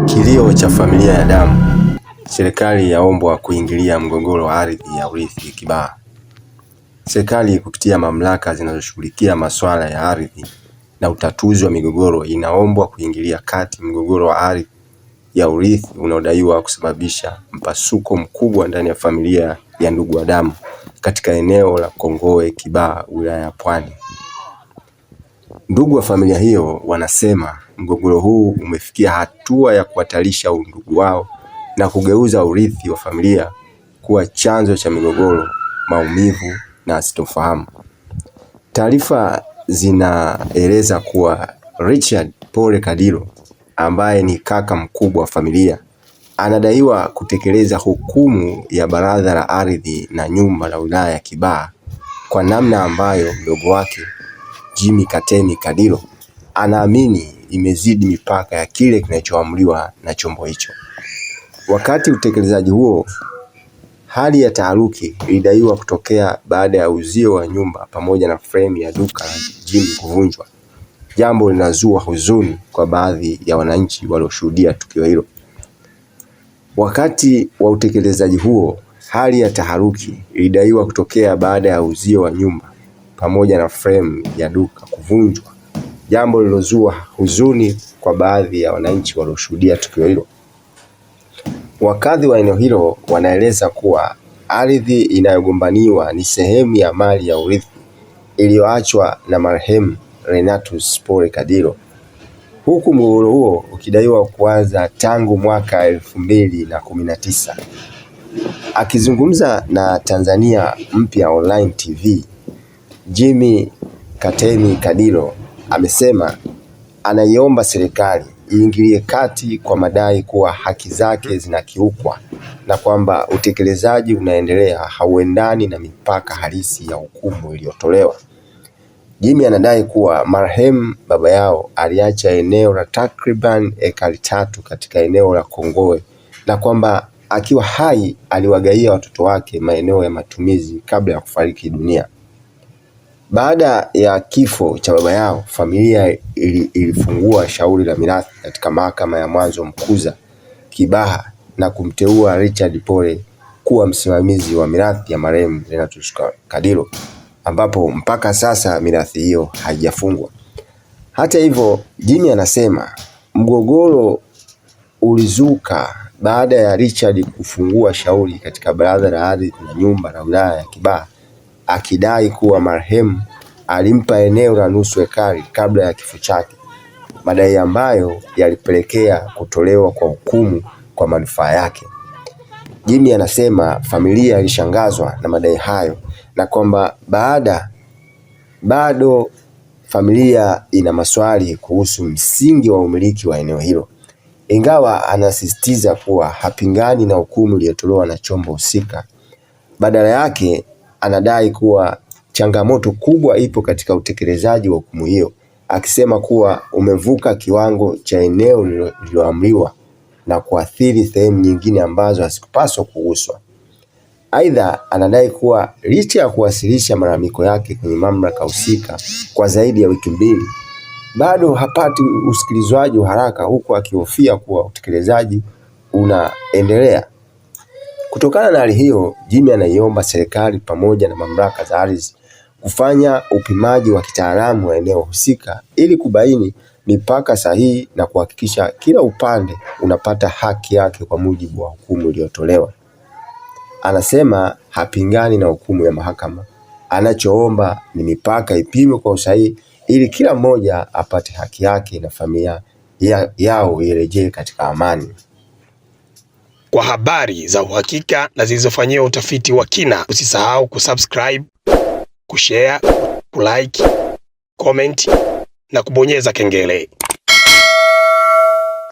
Kilio cha familia ya damu. Serikali yaombwa kuingilia mgogoro wa ardhi ya urithi Kibaha. Serikali kupitia mamlaka zinazoshughulikia masuala ya ardhi na utatuzi wa migogoro inaombwa kuingilia kati mgogoro wa ardhi ya urithi unaodaiwa kusababisha mpasuko mkubwa ndani ya familia ya ndugu wa damu katika eneo la Kongowe Kibaha, wilaya ya Pwani. Ndugu wa familia hiyo wanasema mgogoro huu umefikia hatua ya kuhatarisha undugu wao na kugeuza urithi wa familia kuwa chanzo cha migogoro, maumivu na sitofahamu. Taarifa zinaeleza kuwa Richard Pole Kadilo, ambaye ni kaka mkubwa wa familia, anadaiwa kutekeleza hukumu ya Baraza la Ardhi na Nyumba la wilaya ya Kibaha kwa namna ambayo mdogo wake Jimmy Katemi Kadilo anaamini imezidi mipaka ya kile kinachoamriwa na chombo hicho. Wakati utekelezaji huo, hali ya taharuki ilidaiwa kutokea baada ya uzio wa nyumba pamoja na frame ya duka la Jimmy kuvunjwa, jambo linazua huzuni kwa baadhi ya wananchi walioshuhudia tukio hilo. Wakati wa utekelezaji huo, hali ya taharuki ilidaiwa kutokea baada ya uzio wa nyumba pamoja na frame ya duka kuvunjwa, jambo lilozua huzuni kwa baadhi ya wananchi walioshuhudia tukio hilo. Wakazi wa eneo hilo wanaeleza kuwa ardhi inayogombaniwa ni sehemu ya mali ya urithi iliyoachwa na marehemu Renatus Pole Kadilo, huku mgogoro huo ukidaiwa kuanza tangu mwaka 2019. Akizungumza na Tanzania Mpya Online TV, Jimmy Katemi Kadilo amesema anaiomba serikali iingilie kati kwa madai kuwa haki zake zinakiukwa na kwamba utekelezaji unaendelea hauendani na mipaka halisi ya hukumu iliyotolewa. Jimmy anadai kuwa marehemu baba yao aliacha eneo la takriban ekari 3 katika eneo la Kongowe na kwamba akiwa hai aliwagaia watoto wake maeneo ya matumizi kabla ya kufariki dunia. Baada ya kifo cha baba yao, familia ilifungua shauri la mirathi katika mahakama ya mwanzo Mkuza Kibaha na kumteua Richard Pole kuwa msimamizi wa mirathi ya marehemu Renatus Kadilo, ambapo mpaka sasa mirathi hiyo haijafungwa. Hata hivyo, Jimmy anasema mgogoro ulizuka baada ya Richard kufungua shauri katika Baraza la Ardhi na Nyumba la wilaya ya Kibaha, akidai kuwa marehemu alimpa eneo la nusu ekari kabla ya kifo chake, madai ambayo yalipelekea kutolewa kwa hukumu kwa manufaa yake. Jimmy anasema familia ilishangazwa na madai hayo na kwamba bado familia ina maswali kuhusu msingi wa umiliki wa eneo hilo, ingawa anasisitiza kuwa hapingani na hukumu iliyotolewa na chombo husika. Badala yake anadai kuwa changamoto kubwa ipo katika utekelezaji wa hukumu hiyo, akisema kuwa umevuka kiwango cha eneo lililoamriwa na kuathiri sehemu nyingine ambazo hazikupaswa kuguswa. Aidha, anadai kuwa licha ya kuwasilisha malalamiko yake kwenye mamlaka husika kwa zaidi ya wiki 2, bado hapati usikilizwaji wa haraka, huku akihofia kuwa utekelezaji unaendelea. Kutokana na hali hiyo, Jimmy anaiomba serikali pamoja na mamlaka za ardhi kufanya upimaji wa kitaalamu wa eneo husika ili kubaini mipaka sahihi na kuhakikisha kila upande unapata haki yake kwa mujibu wa hukumu iliyotolewa. Anasema hapingani na hukumu ya mahakama. Anachoomba ni mipaka ipimwe kwa usahihi ili kila mmoja apate haki yake na familia yao irejee katika amani. Kwa habari za uhakika na zilizofanyiwa utafiti wa kina, usisahau kusubscribe, kushare, kulike, comment na kubonyeza kengele.